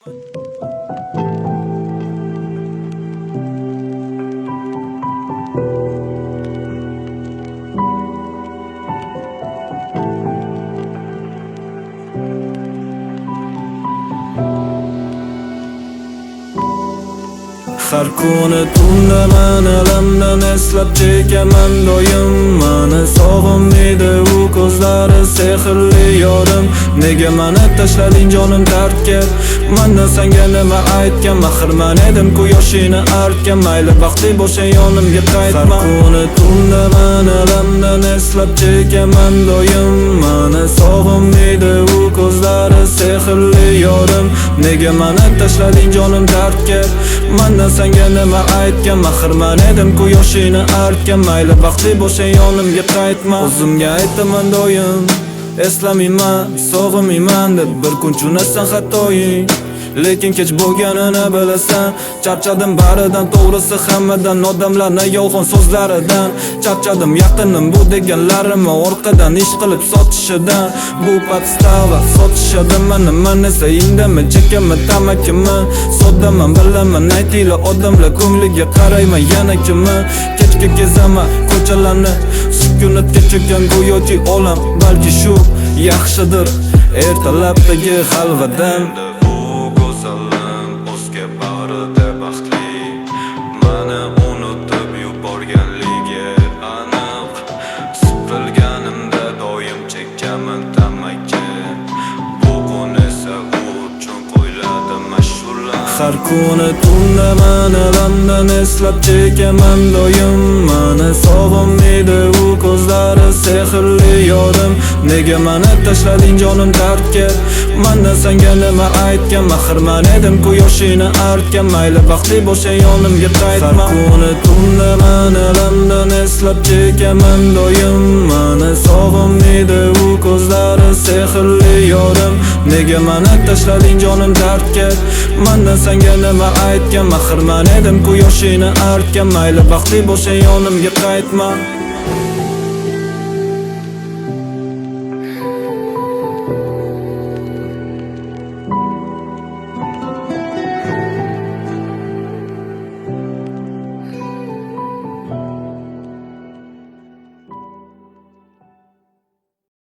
Har kuni tunda men alamdan eslab chekaman doim. Mani sog'inmaydi u ko'zlari sehrli yorim. Nega meni tashlading jonim dardga? Mendan senga nima aytgan? Mahirman edim-ku yoshingni artgan. Mayli vaqtli bo'lsa yonimga qaytma. Har kuni tunda men alamdan eslab chekaman doim. Mani sog'inmaydi u ko'zlari sehrli yorim. Nega meni tashlading jonim dardga? Mendan senga nima aytgan? Mahirman edim-ku yoshingni artgan. Mayli vaqtli bo'lsa yonimga qaytma. O'zimga aytaman doim, eslamayman, sog'inmayman deb bir kun tunasan xatoying. Lekin kech bo'lganini bilasan. Charchadim baridan, to'g'risi hammadan, odamlarning yolg'on so'zlaridan. Charchadim yaqinim bu deganlarimni orqadan ish qilib sotishidan. Bu podstava sotishadi meni, men esa indamay chekaman tamakimni. Soddaman bilaman, aytinglar odamlar ko'ngliga qarayman yana kimni. Kechga kezaman ko'chalarni, sukunatga cho'kkan go'yoki olam. Balki shu yaxshidir ertalabdagi halvadan. Mani unutib yuborganligi aniq. Siqilganimda doim chekaman tamaki. Bugun esa u uchun qo'yladim ashula. Har kuni tunda men alamdan eslab chekaman doim. Mani sog'inmaydi u ko'zlari sehrli yorim. Nega meni tashlading jonim dardga? Mendan senga nima aytgan? Mahirman edim-ku yoshingni artgan. Mayli vaqtli bo'lsa yonimga qaytma. Har kuni tunda men alamdan eslab chekaman doim. Meni sog'inmaydi u ko'zlari sehrli yorim. Nega meni tashlading jonim dardga? Mendan senga nima aytgan? Mahirman edim-ku yoshingni artgan. Mayli vaqtli bo'lsa yonimga qaytma.